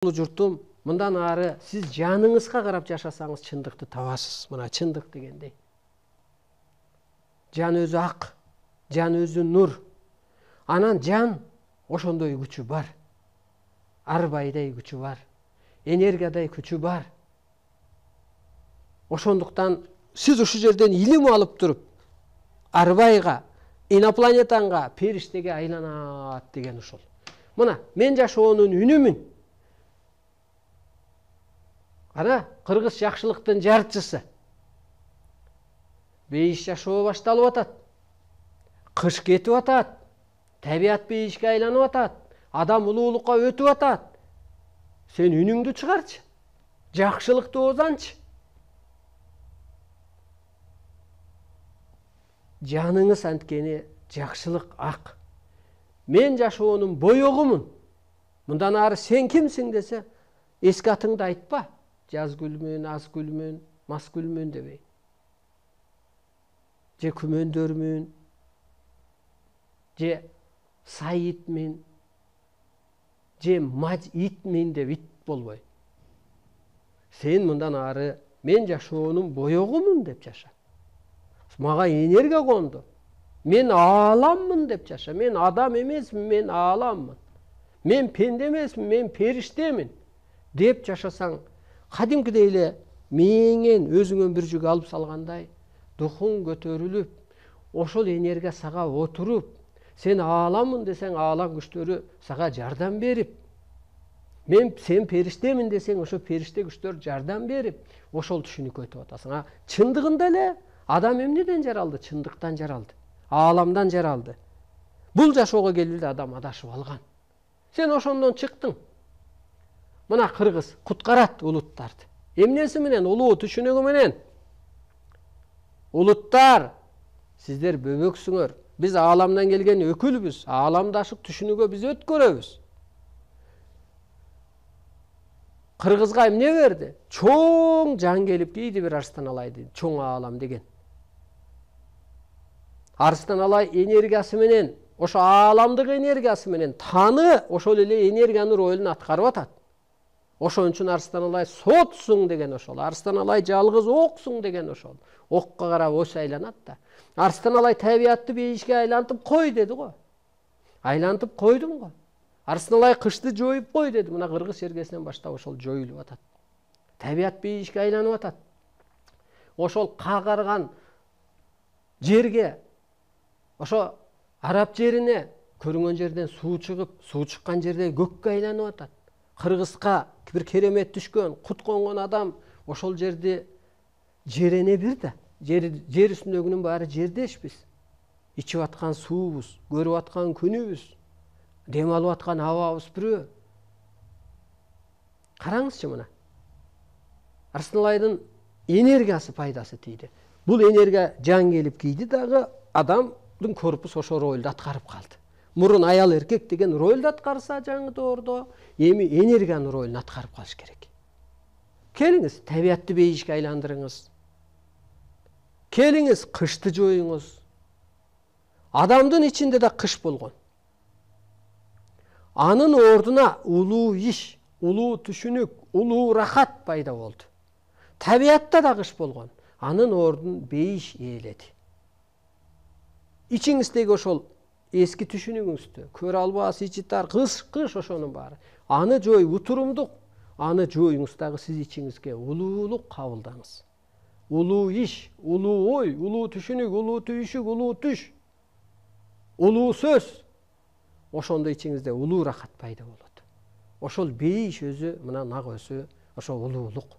Жұртым, мындан ары сіз жаныңызға қарап жашасаңыз чындықты табасыз. Мына чындық дегендей. Жан өзі ақ, жан өзі нұр. Анан жан ошондой күчү бар. Арбайдай күчү бар. Энергиядай күчү бар. Ошондуктан сіз ушу жерден илим алып туруп, арбайга, инопланетанга, периштеге айланат деген ушул. Мына мен жашоонун үнүмүн. Ана кыргыз жакшылыктын жарчысы. Бейиш жашоо башталып атат. Кыш кетип атат. Табият бейишке айланып атат. Адам улуулукка өтүп атат. Сен үнүңдү чыгарчы. Жакшылыкты озанчы. Жаныңыз анткени жакшылык ак. Мен жашоонун боёгумун. Мындан ары сен кимсиң десе, эски атыңды айтпа. Жазгүлмүн, азгүлмүн, масгүлмүн дебей. Же күмөндөрмүн, же сайитмин, же итмин деп ит болбой. Сен мындан ары мен жашоонун боёгумун деп жаша. Мага энергия конду. Мен ааламмын деп жаша. Мен адам эмесмин, мен ааламмын. Мен пенде эмесмин, мен периштемин деп жашасаң, кадимкидей эле мээңен өзүңөн бир жүк алып салгандай, духуң көтөрүлүп, ошол энергия сага отуруп, сен ааламмын десең, аалам күчтөрү сага жардам берип, сен периштемин десең, ошо периште күчтөр жардам берип, ошол түшүнүккө өтүп атасың. Чындыгында эле адам эмнеден жаралды? Чындыктан жаралды. Ааламдан жаралды. Бул жашоого келип адам адашып алган. Сен ошондон чыктың. Мына кыргыз куткарат улуттарды. Эмнеси менен? Улуу түшүнүгү менен. Улуттар, сиздер бөбөксүңөр. Биз ааламдан келген өкүлбүз. Ааламдашык түшүнүгө биз өткөрөбүз. Кыргызга эмне берди? Чоң жан келип кейди бир Арстан Алайды, чоң аалам деген. Арстан Алай энергиясы менен, ошо ааламдык энергиясы менен таны ошол эле энергиянын ролун аткарып атат. Ошон үчүн Арстан Алай сотсуң деген ошол. Арстан Алай жалгыз оксуң деген ошол. Окка карап ос айланат да. Арстан Алай табиятты бейишке айлантып кой деди го. Айлантып койдуң го. Арстан Алай кышты жоюп кой деди. Мына кыргыз жергесинен баштап ошол жоюлуп атат. Табият бейишке айланып атат. Ошол кагарган жерге, ошо Араб жерине көрүнгөн жерден суу чыгып, суу чыккан жерде көккө айланып атат. Кыргызга бир керемет түшкөн, кут конгон адам ошол жерди жерене бир да. Жер үстүндөгүнүн баары жердешпиз. Ичип аткан суубуз, көрүп аткан күнүбүз, дем алып аткан абабыз бирөө. Караңызчы мына. Арстан Алайдын энергиясы пайдасы тийди. Бул энергия жан келип кийди дагы адамдын корпус ошо ролду аткарып калды. Мурун аял эркек деген ролду аткарса жаңы доордо, эми энергиянын ролун аткарып калыш керек. Келиңиз, табиятты бейишке айландырыңыз. Келиңиз, кышты жоюңуз. Адамдын ичинде да кыш болгон. Анын ордуна улуу иш, улуу түшүнүк, улуу рахат пайда болду. Табиятта да кыш болгон. Анын ордун бейиш ээледи. Ичиңиздеги ошол эски түшүнүгүңүздү, көрө албас, ичи тар, кыш ошонун баары. Аны жоюп, утурумдук, аны жоюңуз дагы сиз ичиңизге улуулук кабылдаңыз. Улуу иш, улуу ой, улуу түшүнүк, улуу түйүшүк, улуу түш, улуу сөз. Ошондо ичиңизде улуу рахат пайда болот. Ошол бейиш өзү, мына нак өзү, ошо улуулук.